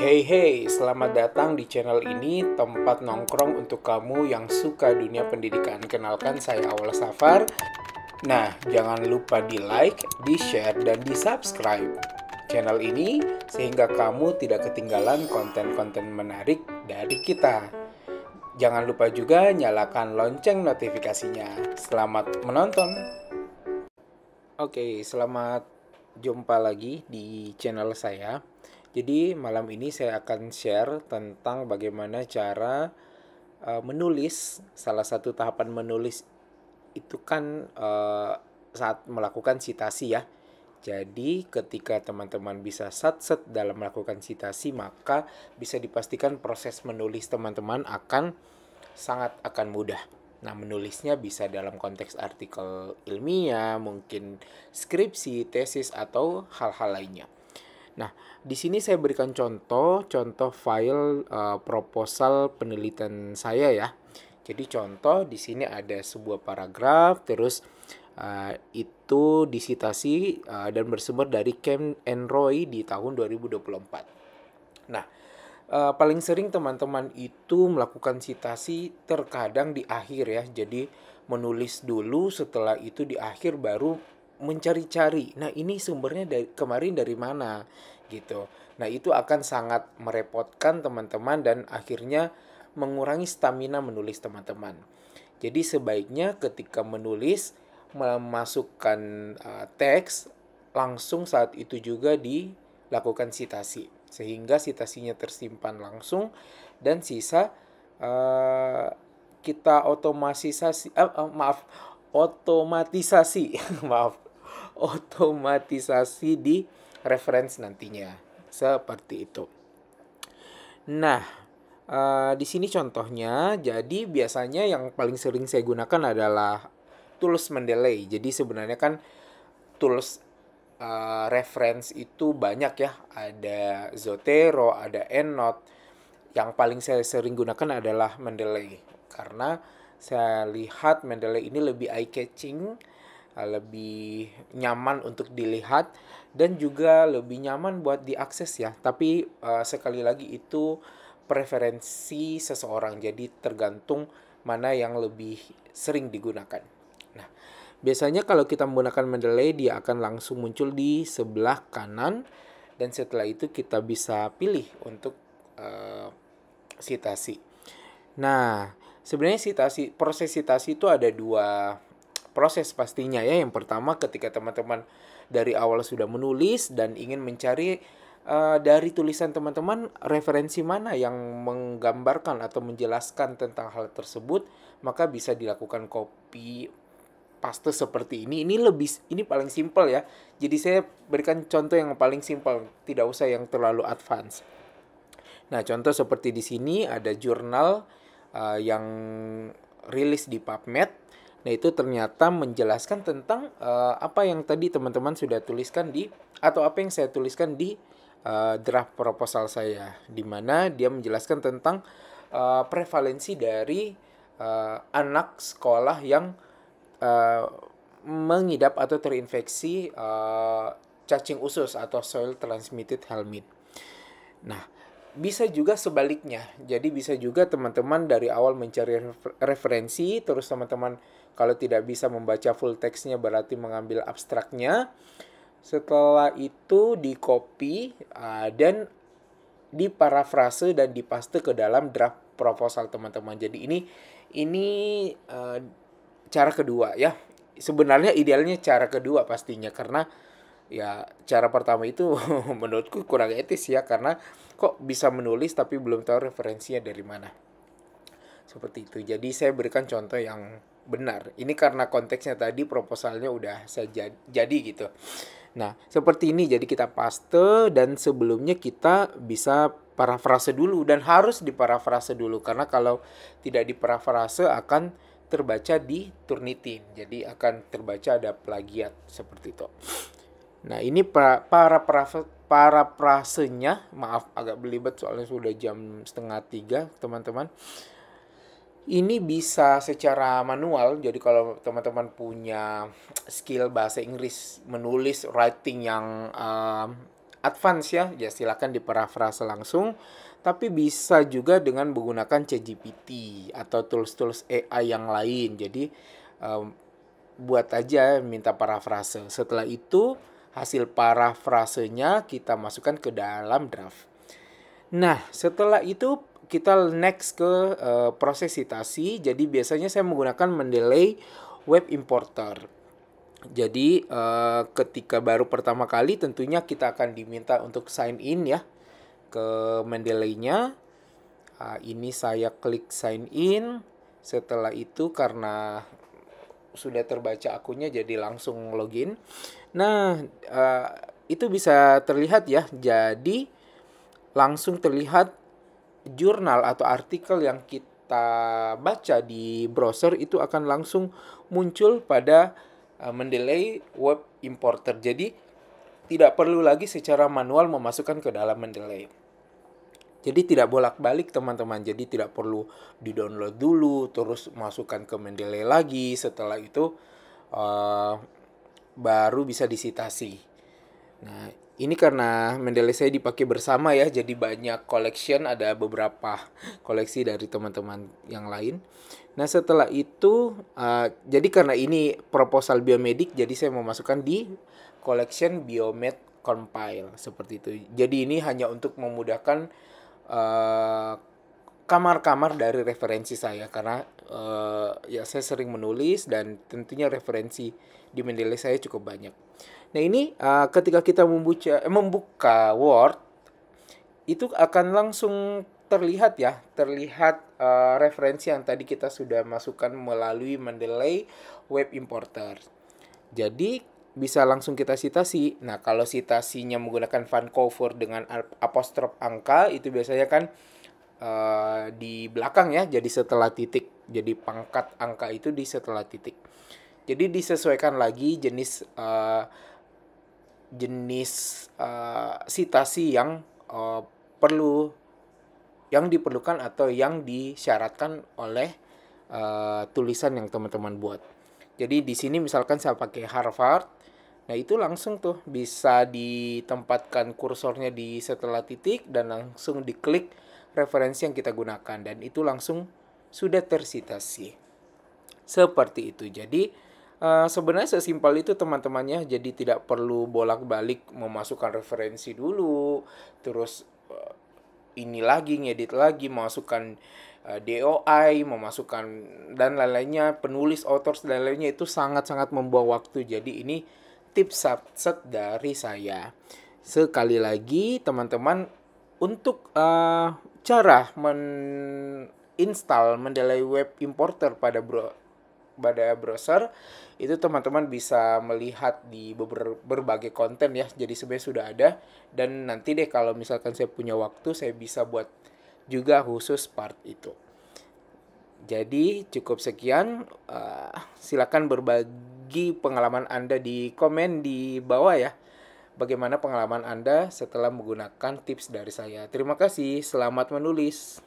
Hey, selamat datang di channel ini, tempat nongkrong untuk kamu yang suka dunia pendidikan. Kenalkan, saya Awal Safar. Nah, jangan lupa di like, di share, dan di subscribe channel ini sehingga kamu tidak ketinggalan konten-konten menarik dari kita. Jangan lupa juga nyalakan lonceng notifikasinya. Selamat menonton. Oke, selamat jumpa lagi di channel saya. Jadi malam ini saya akan share tentang bagaimana cara menulis. Salah satu tahapan menulis itu kan saat melakukan sitasi ya. Jadi ketika teman-teman bisa satset dalam melakukan sitasi, maka bisa dipastikan proses menulis teman-teman akan mudah. Nah, menulisnya bisa dalam konteks artikel ilmiah, mungkin skripsi, tesis, atau hal-hal lainnya. Nah, di sini saya berikan contoh file proposal penelitian saya ya. Jadi contoh di sini ada sebuah paragraf, terus itu disitasi dan bersumber dari Kemp and Roy di tahun 2024. Nah, paling sering teman-teman itu melakukan sitasi terkadang di akhir ya. Jadi menulis dulu, setelah itu di akhir baru mencari-cari. Nah, ini sumbernya kemarin dari mana gitu. Nah, itu akan sangat merepotkan teman-teman dan akhirnya mengurangi stamina menulis teman-teman. Jadi sebaiknya ketika menulis memasukkan teks langsung saat itu juga dilakukan sitasi sehingga sitasinya tersimpan langsung dan sisa uh, kita otomatisasi maaf otomatisasi di reference nantinya seperti itu. Nah, di sini contohnya, jadi biasanya yang paling sering saya gunakan adalah tools Mendeley. Jadi sebenarnya kan tools reference itu banyak ya. Ada Zotero, ada EndNote. Yang paling saya sering gunakan adalah Mendeley. Karena saya lihat Mendeley ini lebih eye-catching, lebih nyaman untuk dilihat dan juga lebih nyaman buat diakses ya. Tapi sekali lagi itu preferensi seseorang, jadi tergantung mana yang lebih sering digunakan. Nah, biasanya kalau kita menggunakan Mendeley dia akan langsung muncul di sebelah kanan dan setelah itu kita bisa pilih untuk sitasi. Nah, sebenarnya proses sitasi itu ada dua proses pastinya ya. Yang pertama ketika teman-teman dari awal sudah menulis dan ingin mencari dari tulisan teman-teman referensi mana yang menggambarkan atau menjelaskan tentang hal tersebut, maka bisa dilakukan copy paste seperti ini. Ini paling simpel ya. Jadi saya berikan contoh yang paling simpel, tidak usah yang terlalu advance. Nah, contoh seperti di sini ada jurnal yang rilis di PubMed. Nah, itu ternyata menjelaskan tentang apa yang tadi teman-teman sudah tuliskan atau apa yang saya tuliskan di draft proposal saya, di mana dia menjelaskan tentang prevalensi dari anak sekolah yang mengidap atau terinfeksi cacing usus atau soil transmitted helminth. Nah, bisa juga sebaliknya. Jadi bisa juga teman-teman dari awal mencari referensi, terus teman-teman kalau tidak bisa membaca full teksnya berarti mengambil abstraknya. Setelah itu di copy dan diparafrase dan dipaste ke dalam draft proposal teman-teman. Jadi ini cara kedua ya. Sebenarnya idealnya cara kedua pastinya, karena ya cara pertama itu menurutku kurang etis ya, karena kok bisa menulis tapi belum tahu referensinya dari mana. Seperti itu. Jadi saya berikan contoh yang benar. Ini karena konteksnya tadi proposalnya udah saya jadi gitu. Nah, seperti ini. Jadi kita paste dan sebelumnya kita bisa parafrase dulu dan harus diparafrase dulu karena kalau tidak diparafrase akan terbaca di Turnitin. Jadi akan terbaca ada plagiat seperti itu. Nah, ini parafrasenya, maaf agak belibet soalnya sudah jam 2:30 teman-teman. Ini bisa secara manual, jadi kalau teman-teman punya skill bahasa Inggris, menulis writing yang advance ya silakan diparafrase langsung. Tapi bisa juga dengan menggunakan ChatGPT atau tools-tools AI yang lain. Jadi buat aja minta parafrase. Setelah itu hasil parafrasenya kita masukkan ke dalam draft. Nah, setelah itu kita next ke proses citasi. Jadi biasanya saya menggunakan Mendeley Web Importer. Jadi ketika baru pertama kali tentunya kita akan diminta untuk sign in ya ke Mendeley-nya. Ini saya klik sign in. Setelah itu karena sudah terbaca akunnya jadi langsung login. Nah, itu bisa terlihat ya. Jadi langsung terlihat jurnal atau artikel yang kita baca di browser itu akan langsung muncul pada Mendeley Web Importer. Jadi tidak perlu lagi secara manual memasukkan ke dalam Mendeley. Jadi tidak bolak-balik teman-teman. Jadi tidak perlu di-download dulu, terus masukkan ke Mendeley lagi. Setelah itu baru bisa disitasi. Nah, ini karena Mendeley saya dipakai bersama ya, jadi banyak collection, ada beberapa koleksi dari teman-teman yang lain. Nah, setelah itu, jadi karena ini proposal biomedik, jadi saya memasukkan di collection biomed compile, seperti itu. Jadi ini hanya untuk memudahkan kamar-kamar dari referensi saya, karena ya saya sering menulis dan tentunya referensi di Mendeley saya cukup banyak. Nah ini ketika kita membuka Word itu akan langsung terlihat ya, terlihat referensi yang tadi kita sudah masukkan melalui Mendeley Web Importer. Jadi bisa langsung kita citasi. Nah kalau citasinya menggunakan Vancouver dengan apostrof angka itu biasanya kan di belakang ya, jadi setelah titik. Jadi pangkat angka itu di setelah titik. Jadi disesuaikan lagi jenis citasi yang diperlukan atau yang disyaratkan oleh tulisan yang teman-teman buat. Jadi di sini misalkan saya pakai Harvard, nah itu langsung tuh bisa ditempatkan kursornya di setelah titik dan langsung diklik referensi yang kita gunakan dan itu langsung sudah tersitasi. Seperti itu. Jadi sebenarnya sesimpel itu teman-temannya. Jadi tidak perlu bolak-balik memasukkan referensi dulu, terus ini lagi ngedit lagi, memasukkan DOI, memasukkan dan lain-lainnya, penulis, authors dan lainnya itu sangat-sangat membuang waktu. Jadi ini tips set dari saya. Sekali lagi teman-teman untuk cara install Mendeley Web Importer pada browser itu teman-teman bisa melihat di berbagai konten ya. Jadi sebenarnya sudah ada dan nanti deh kalau misalkan saya punya waktu saya bisa buat juga khusus part itu. Jadi cukup sekian. Silakan berbagi pengalaman Anda di komen di bawah ya. Bagaimana pengalaman Anda setelah menggunakan tips dari saya. Terima kasih. Selamat menulis.